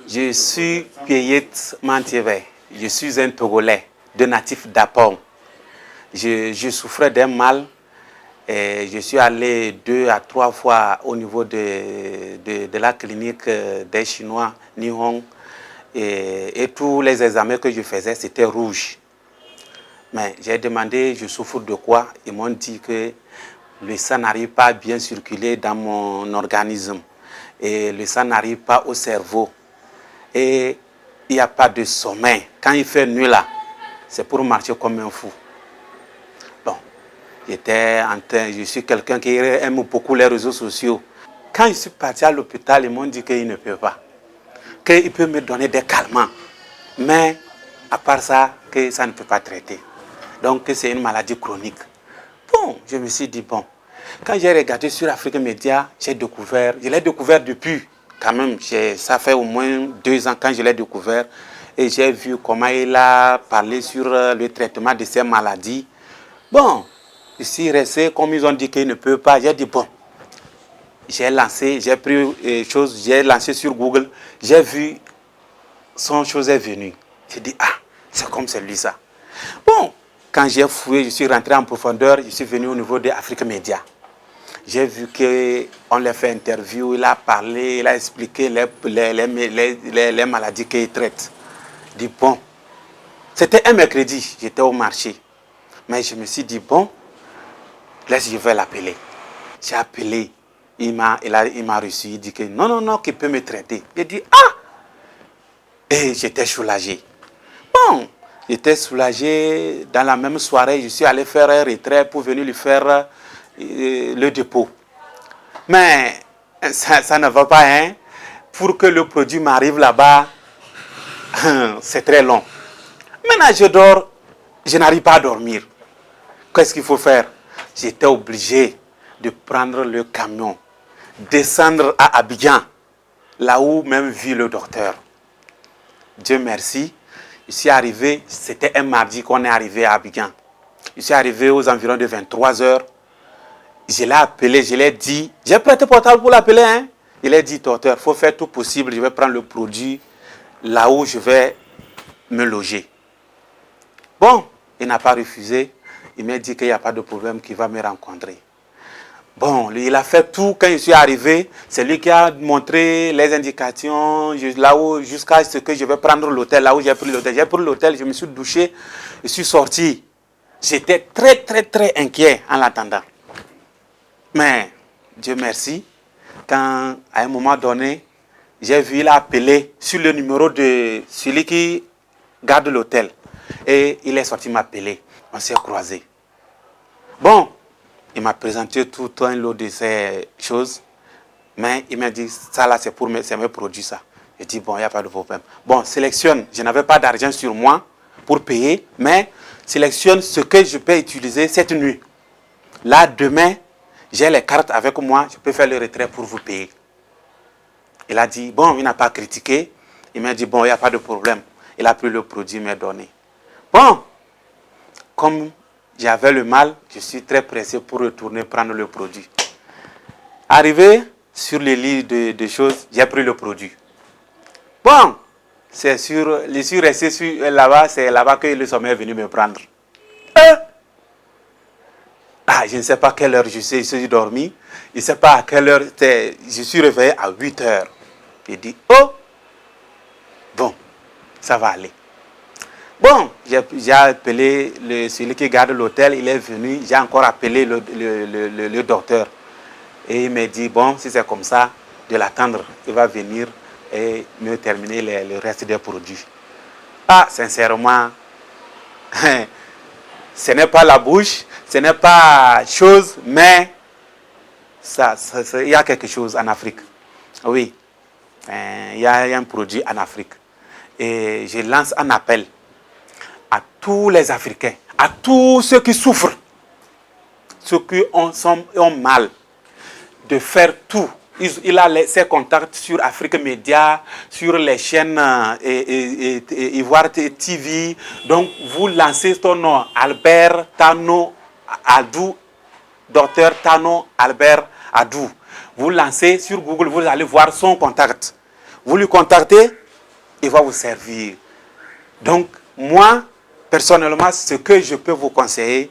Je suis Pieyet Mantieve. Je suis un Togolais, de natif d'Apong. Je souffrais d'un mal et je suis allé 2 à 3 fois au niveau de la clinique des Chinois, Nihon. Et tous les examens que je faisais, c'était rouge. Mais j'ai demandé, je souffre de quoi? Ils m'ont dit que le sang n'arrive pas à bien circuler dans mon organisme. Et le sang n'arrive pas au cerveau. Et il n'y a pas de sommeil. Quand il fait nuit là, c'est pour marcher comme un fou. Bon, je suis quelqu'un qui aime beaucoup les réseaux sociaux. Quand je suis parti à l'hôpital, ils m'ont dit qu'ils ne peuvent pas. Qu'ils peuvent me donner des calmants. Mais à part ça, que ça ne peut pas traiter. Donc c'est une maladie chronique. Bon, je me suis dit, bon, quand j'ai regardé sur Afrique Média, je l'ai découvert depuis, quand même, ça fait au moins 2 ans quand je l'ai découvert, et j'ai vu comment il a parlé sur le traitement de ces maladies. Bon, je suis resté, comme ils ont dit qu'ils ne peuvent pas, j'ai dit, bon, j'ai lancé sur Google, j'ai vu, son chose est venue. J'ai dit, ah, c'est comme celui ça. Bon, quand j'ai fouillé, je suis rentré en profondeur, je suis venu au niveau de Afrique Média. J'ai vu qu'on l'a fait interview, il a parlé, il a expliqué les maladies qu'il traite. Je dis, bon, c'était un mercredi, j'étais au marché. Mais je me suis dit, bon, laisse, je vais l'appeler. J'ai appelé, il m'a reçu, il dit que non, qu'il peut me traiter. J'ai dit, ah! Et j'étais soulagé. Bon, j'étais soulagé. Dans la même soirée, je suis allé faire un retrait pour venir lui faire le dépôt. Mais ça ne va pas, hein. Pour que le produit m'arrive là-bas, c'est très long. Maintenant, je dors, je n'arrive pas à dormir. Qu'est-ce qu'il faut faire? J'étais obligé de prendre le camion, descendre à Abidjan, là où même vit le docteur. Dieu merci, je suis arrivé, c'était un mardi qu'on est arrivé à Abidjan. Je suis arrivé aux environs de 23 heures. Je l'ai appelé, je l'ai dit, j'ai prêté portable pour l'appeler, hein. Il a dit, docteur, il faut faire tout possible, je vais prendre le produit là où je vais me loger. Bon, il n'a pas refusé, il m'a dit qu'il n'y a pas de problème, qu'il va me rencontrer. Bon, lui, il a fait tout. Quand je suis arrivé, c'est lui qui a montré les indications, là où, jusqu'à ce que je vais prendre l'hôtel, là où j'ai pris l'hôtel. J'ai pris l'hôtel, je me suis douché, je suis sorti. J'étais très inquiet en l'attendant. Mais, Dieu merci, quand, à un moment donné, j'ai vu, il a appelé sur le numéro de celui qui garde l'hôtel. Et il est sorti m'appeler. On s'est croisés. Bon, il m'a présenté tout un lot de ces choses. Mais il m'a dit, ça là, c'est mes produits, ça. J'ai dit, bon, il n'y a pas de problème. Bon, sélectionne. Je n'avais pas d'argent sur moi pour payer, mais sélectionne ce que je peux utiliser cette nuit. Là, demain, j'ai les cartes avec moi, je peux faire le retrait pour vous payer. Il a dit, bon, il n'a pas critiqué. Il m'a dit, bon, il n'y a pas de problème. Il a pris le produit, il m'a donné. Bon, comme j'avais le mal, je suis très pressé pour retourner prendre le produit. Arrivé sur le lit de choses, j'ai pris le produit. Bon, je suis resté là-bas, c'est là-bas que le sommeil est venu me prendre. Je ne sais pas à quelle heure je suis dormi. Je ne sais pas à quelle heure, je suis réveillé à 8 heures. J'ai dit, oh, bon, ça va aller. Bon, j'ai appelé celui qui garde l'hôtel, il est venu, j'ai encore appelé le docteur. Et il m'a dit, bon, si c'est comme ça, de l'attendre, il va venir et me terminer le reste des produits. Ah, sincèrement, ce n'est pas la bouche, ce n'est pas chose, mais il y a quelque chose en Afrique. Oui, il y a un produit en Afrique. Et je lance un appel à tous les Africains, à tous ceux qui souffrent, ceux qui ont mal, de faire tout. Il a ses contacts sur Afrique Média, sur les chaînes Ivoire TV. Donc, vous lancez son nom, Albert Tano Adou, docteur Tano Albert Adou. Vous lancez sur Google, vous allez voir son contact. Vous lui contactez, il va vous servir. Donc, moi, personnellement, ce que je peux vous conseiller,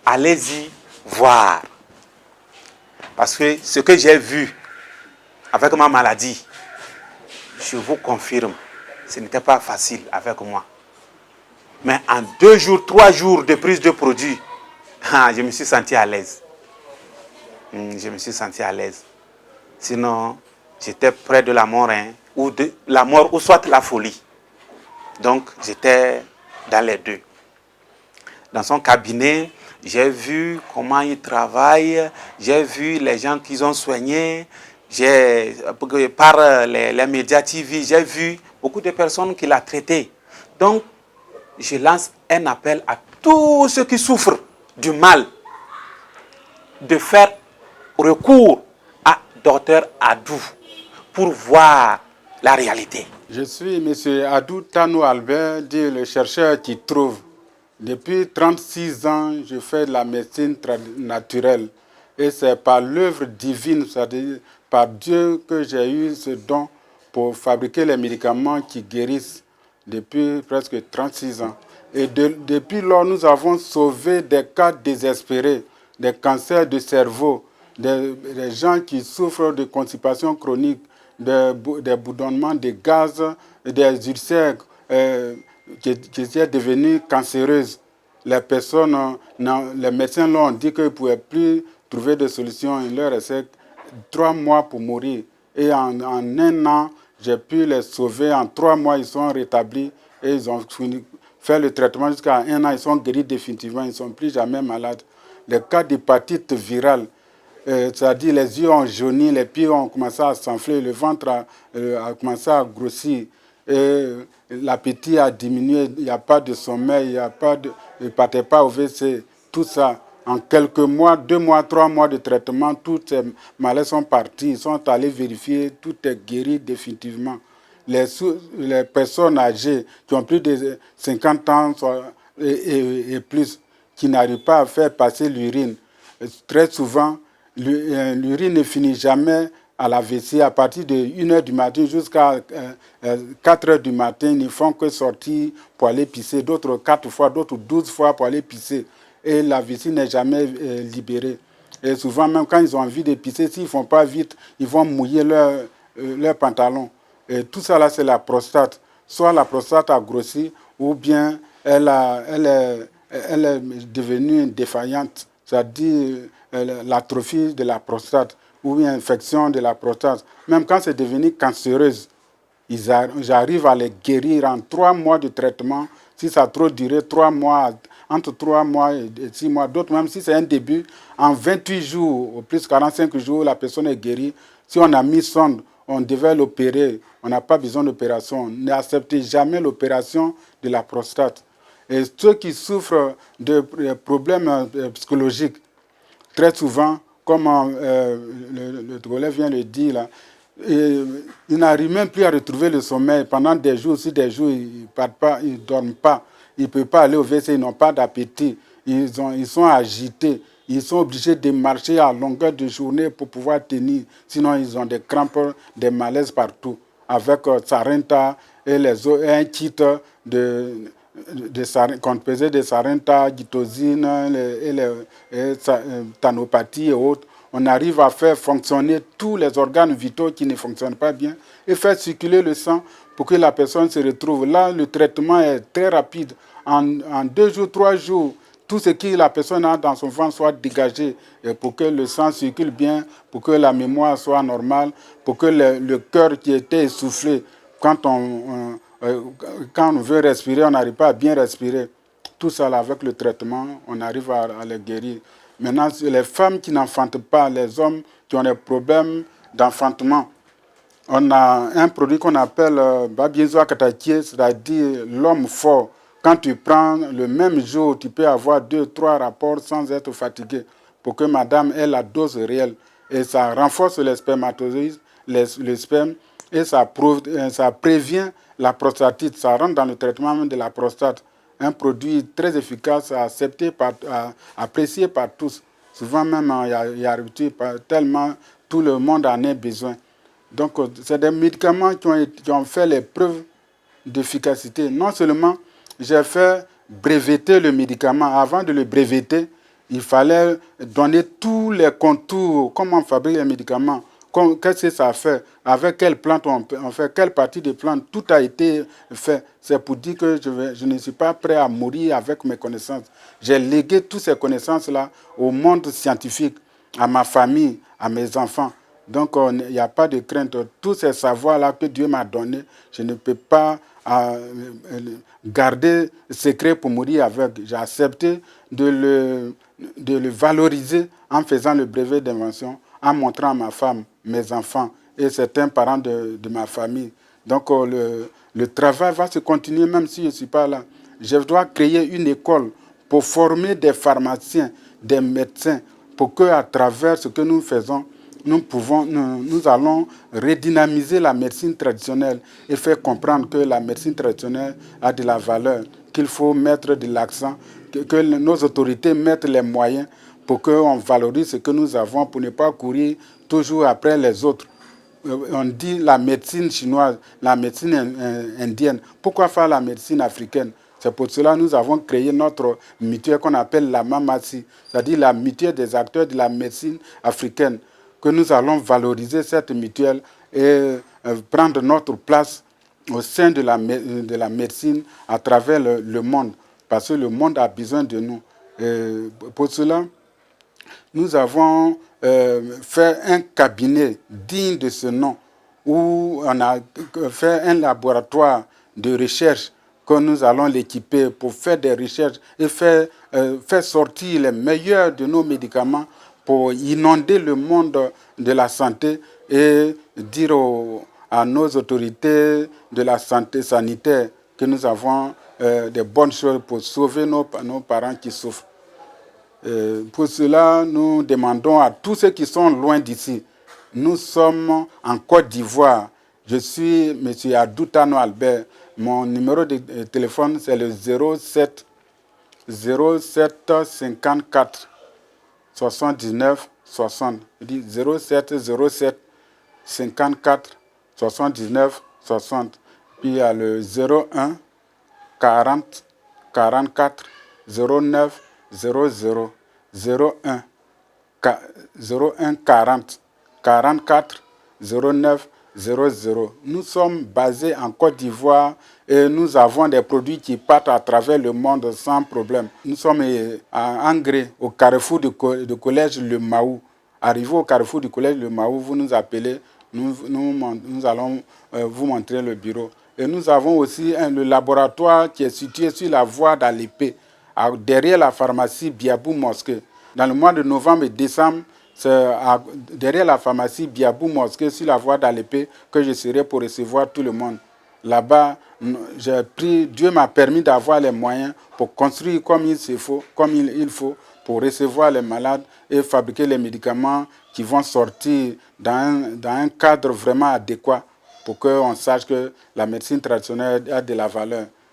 allez-y voir. Parce que ce que j'ai vu avec ma maladie, je vous confirme, ce n'était pas facile avec moi. Mais en 2 jours, 3 jours de prise de produit, je me suis senti à l'aise. Je me suis senti à l'aise. Sinon, j'étais près de la mort, ou de la mort, ou soit la folie. Donc, j'étais dans les deux. Dans son cabinet, j'ai vu comment il travaille, j'ai vu les gens qu'ils ont soignés, par les médias TV, j'ai vu beaucoup de personnes qu'il a traitées. Donc, je lance un appel à tous ceux qui souffrent du mal de faire recours à Dr Adou pour voir la réalité. Je suis M. Adou Tano Albert, dit le chercheur qui trouve. Depuis 36 ans, je fais de la médecine naturelle. Et c'est par l'œuvre divine, c'est-à-dire par Dieu, que j'ai eu ce don pour fabriquer les médicaments qui guérissent depuis presque 36 ans. Et depuis lors, nous avons sauvé des cas désespérés, des cancers de cerveau, des gens qui souffrent de constipation chronique, des bourdonnements, des gaz, des ulcères qui étaient devenus cancéreuses. Les personnes, les médecins leur ont dit qu'ils ne pouvaient plus trouver de solution. Il leur restait 3 mois pour mourir. Et en 1 an, j'ai pu les sauver. En 3 mois, ils sont rétablis et ils ont fait le traitement jusqu'à 1 an. Ils sont guéris définitivement. Ils ne sont plus jamais malades. Les cas d'hépatite virale, c'est-à-dire les yeux ont jauni, les pieds ont commencé à s'enfler, le ventre a commencé à grossir, l'appétit a diminué, il n'y a pas de sommeil, il ne partait pas au WC, tout ça. En quelques mois, 2 mois, 3 mois de traitement, tous ces maladies sont partis, ils sont allés vérifier, tout est guéri définitivement. Les personnes âgées qui ont plus de 50 ans et plus, qui n'arrivent pas à faire passer l'urine, très souvent, l'urine ne finit jamais à la vessie. À partir de 1h du matin jusqu'à 4h du matin, ils ne font que sortir pour aller pisser. D'autres 4 fois, d'autres 12 fois pour aller pisser. Et la vessie n'est jamais libérée. Et souvent, même quand ils ont envie de pisser, s'ils ne font pas vite, ils vont mouiller leur pantalon. Et tout ça, là, c'est la prostate. Soit la prostate a grossi, ou bien elle est devenue défaillante. C'est-à-dire l'atrophie de la prostate ou une infection de la prostate. Même quand c'est devenu cancéreuse, j'arrive à les guérir en 3 mois de traitement. Si ça a trop duré, 3 mois, entre 3 mois et 6 mois, d'autres même si c'est un début, en 28 jours, ou plus 45 jours, la personne est guérie. Si on a mis sonde, on devait l'opérer. On n'a pas besoin d'opération. N'acceptez jamais l'opération de la prostate. Et ceux qui souffrent de problèmes psychologiques, très souvent, comme le Togolais vient le dire, là, ils n'arrivent même plus à retrouver le sommeil. Pendant des jours, si des jours, ils ne partent pas, ils ne dorment pas, ils ne peuvent pas aller au WC, ils n'ont pas d'appétit, ils sont agités, ils sont obligés de marcher à longueur de journée pour pouvoir tenir. Sinon, ils ont des crampes, des malaises partout. Avec Sarenta et un kit qu'on faisait des Sarenta, Gitosine et Tanopathie et autres, on arrive à faire fonctionner tous les organes vitaux qui ne fonctionnent pas bien et faire circuler le sang pour que la personne se retrouve. Là, le traitement est très rapide. En 2 jours, 3 jours, tout ce que la personne a dans son ventre soit dégagé pour que le sang circule bien, pour que la mémoire soit normale, pour que le cœur qui était essoufflé, quand on veut respirer, on n'arrive pas à bien respirer. Tout ça, là, avec le traitement, on arrive à les guérir. Maintenant, les femmes qui n'enfantent pas, les hommes qui ont des problèmes d'enfantement, on a un produit qu'on appelle Babiezoa Katakie, c'est-à-dire l'homme fort. Quand tu prends le même jour, tu peux avoir 2, 3 rapports sans être fatigué pour que madame ait la dose réelle. Et ça renforce les spermatozoïdes, le sperme, et ça prévient la prostatite. Ça rentre dans le traitement même de la prostate. Un produit très efficace, accepté, apprécié par tous. Souvent même, il y a rupture, tellement tout le monde en a besoin. Donc, c'est des médicaments qui ont fait les preuves d'efficacité. Non seulement j'ai fait breveter le médicament, avant de le breveter, il fallait donner tous les contours, comment on fabrique les médicaments, qu'est-ce que ça fait, avec quelle plante on fait, quelle partie de plante, tout a été fait. C'est pour dire que je ne suis pas prêt à mourir avec mes connaissances. J'ai légué toutes ces connaissances-là au monde scientifique, à ma famille, à mes enfants. Donc, il n'y a pas de crainte. Tous ces savoirs-là que Dieu m'a donnés, je ne peux pas garder secret pour mourir avec. J'ai accepté de le valoriser en faisant le brevet d'invention, en montrant à ma femme, mes enfants et certains parents de ma famille. Donc, le travail va se continuer même si je ne suis pas là. Je dois créer une école pour former des pharmaciens, des médecins, pour qu'à travers ce que nous faisons, nous allons redynamiser la médecine traditionnelle et faire comprendre que la médecine traditionnelle a de la valeur, qu'il faut mettre de l'accent, que nos autorités mettent les moyens pour qu'on valorise ce que nous avons, pour ne pas courir toujours après les autres. On dit la médecine chinoise, la médecine indienne. Pourquoi faire la médecine africaine? C'est pour cela que nous avons créé notre mutuelle qu'on appelle la MAMASI, c'est-à-dire la mutuelle des acteurs de la médecine africaine, que nous allons valoriser cette mutuelle et prendre notre place au sein de la médecine à travers le monde, parce que le monde a besoin de nous. Pour cela, nous avons fait un cabinet digne de ce nom, où on a fait un laboratoire de recherche que nous allons l'équiper pour faire des recherches et faire sortir les meilleurs de nos médicaments pour inonder le monde de la santé et dire à nos autorités de la santé sanitaire que nous avons des bonnes choses pour sauver nos parents qui souffrent. Pour cela, nous demandons à tous ceux qui sont loin d'ici. Nous sommes en Côte d'Ivoire. Je suis M. Adou Tano Albert. Mon numéro de téléphone, c'est le 07 54 79 60. Je dis 07 54 79 60. Puis il y a le 01 40 44 09 00 01 40 44 09 00. Nous sommes basés en Côte d'Ivoire et nous avons des produits qui partent à travers le monde sans problème. Nous sommes à Angré, au carrefour du collège Le Maou. Arrivé au carrefour du collège Le Maou, vous nous appelez, nous allons vous montrer le bureau. Et nous avons aussi le laboratoire qui est situé sur la voie d'Alépé, derrière la pharmacie Biabou Mosquée. Dans le mois de novembre et décembre, c'est derrière la pharmacie Biabou Mosquée, sur la voie d'Alépé, que je serai pour recevoir tout le monde. Là-bas, Dieu m'a permis d'avoir les moyens pour construire comme il faut, pour recevoir les malades et fabriquer les médicaments qui vont sortir dans un cadre vraiment adéquat pour qu'on sache que la médecine traditionnelle a de la valeur.